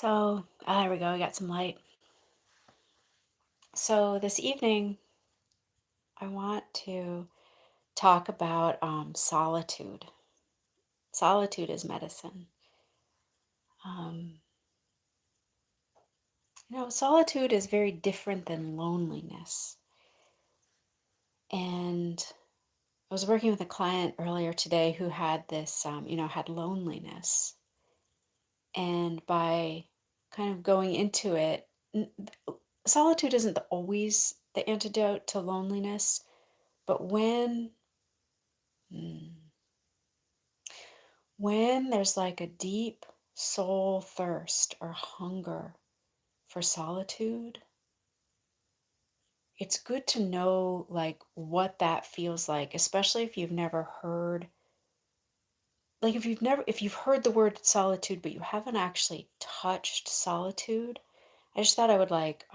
There we go. We got some light. So, this evening, I want to talk about solitude. Solitude is medicine. Um, Solitude is very different than loneliness. And I was working with a client earlier today who had this, had loneliness. And by kind of going into it, solitude isn't always the antidote to loneliness, but mm, when there's like a deep soul thirst or hunger for solitude, it's good to know like what that feels like, especially if you've never heard, like if you've heard the word solitude, but you haven't actually touched solitude. I just thought I would like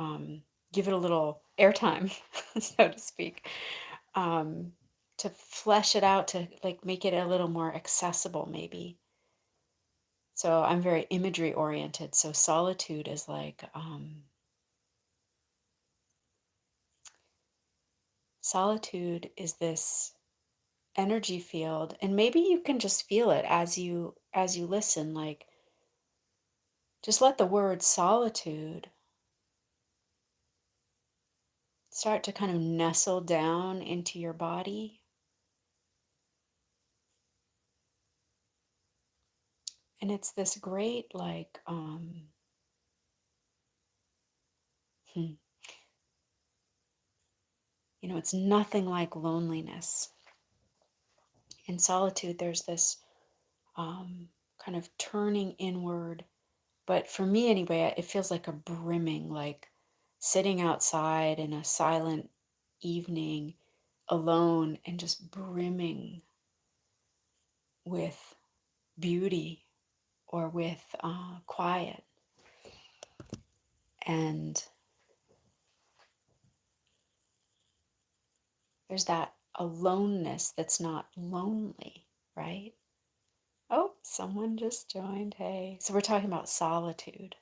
give it a little airtime, so to speak, um, to flesh it out, to like make it a little more accessible, maybe. So I'm very imagery oriented. So solitude is like solitude is this energy field, and maybe you can just feel it as you listen. Like just let the word solitude start to kind of nestle down into your body. And it's this great like hmm, it's nothing like loneliness. In solitude, there's this kind of turning inward. But for me anyway, it feels like a brimming, like sitting outside in a silent evening alone and just brimming with beauty or with quiet. And there's that aloneness that's not lonely, right? Oh, someone just joined. Hey. So we're talking about solitude.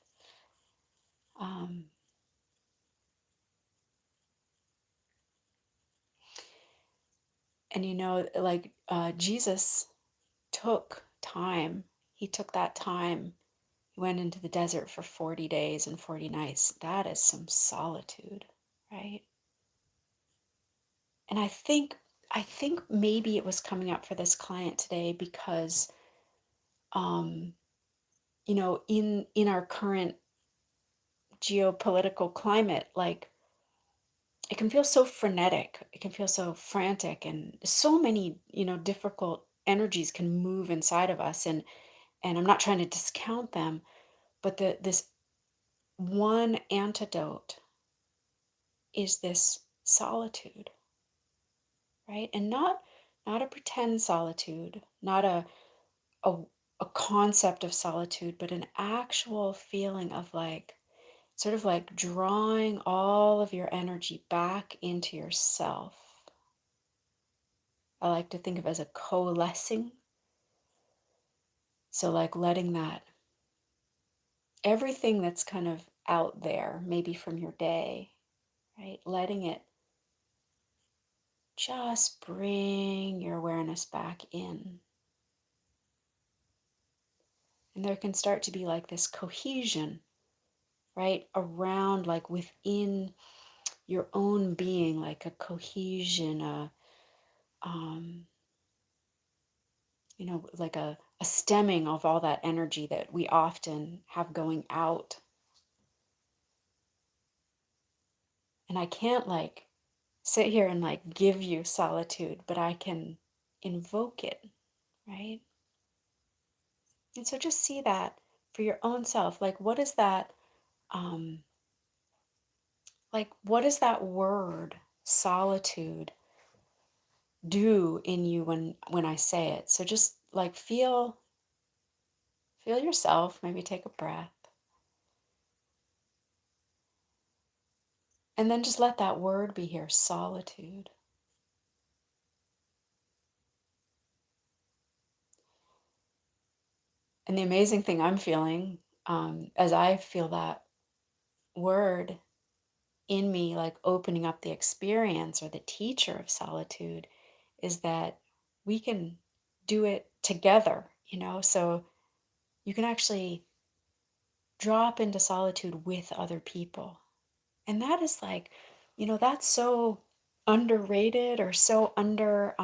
Um, and like Jesus took time. He took that time. He went into the desert for 40 days and 40 nights. That is some solitude, right? And I think maybe it was coming up for this client today because um, in our current geopolitical climate, like it can feel so frenetic, it can feel so frantic, and so many, difficult energies can move inside of us. And I'm not trying to discount them, but this one antidote is this solitude, right? And not a pretend solitude, not a a concept of solitude, but an actual feeling of like sort of like drawing all of your energy back into yourself. I like to think of it as a coalescing. So like letting that everything that's kind of out there, maybe from your day, right? Letting it just bring your awareness back in. And there can start to be like this cohesion, right? Around, like within your own being, like a cohesion, um, like a stemming of all that energy that we often have going out. And I can't like sit here and like give you solitude, but I can invoke it, right? And so just see that for your own self. Like, what is that? Um, like, what does that word, solitude, do in you when I say it? So just like feel yourself. Maybe take a breath, and then just let that word be here, solitude. And the amazing thing I'm feeling as I feel that word in me, like opening up the experience or the teacher of solitude, is that we can do it together, so you can actually drop into solitude with other people. And that is like, that's so underrated or so under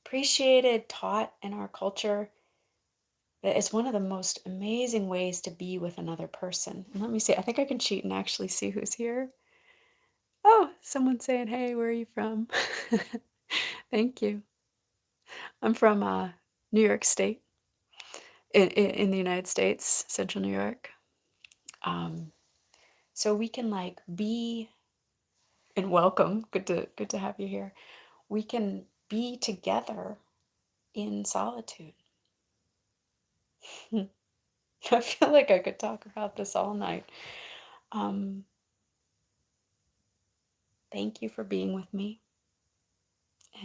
appreciated, taught in our culture. That is one of the most amazing ways to be with another person. And let me see, I think I can cheat and actually see who's here. Oh, someone's saying, "Hey, where are you from?" Thank you. I'm from New York State, in the United States, Central New York. Um, so we can like be and welcome. Good to have you here. We can be together in solitude. I feel like I could talk about this all night. Um, Thank you for being with me.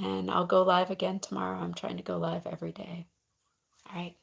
And I'll go live again tomorrow. I'm trying to go live every day. All right.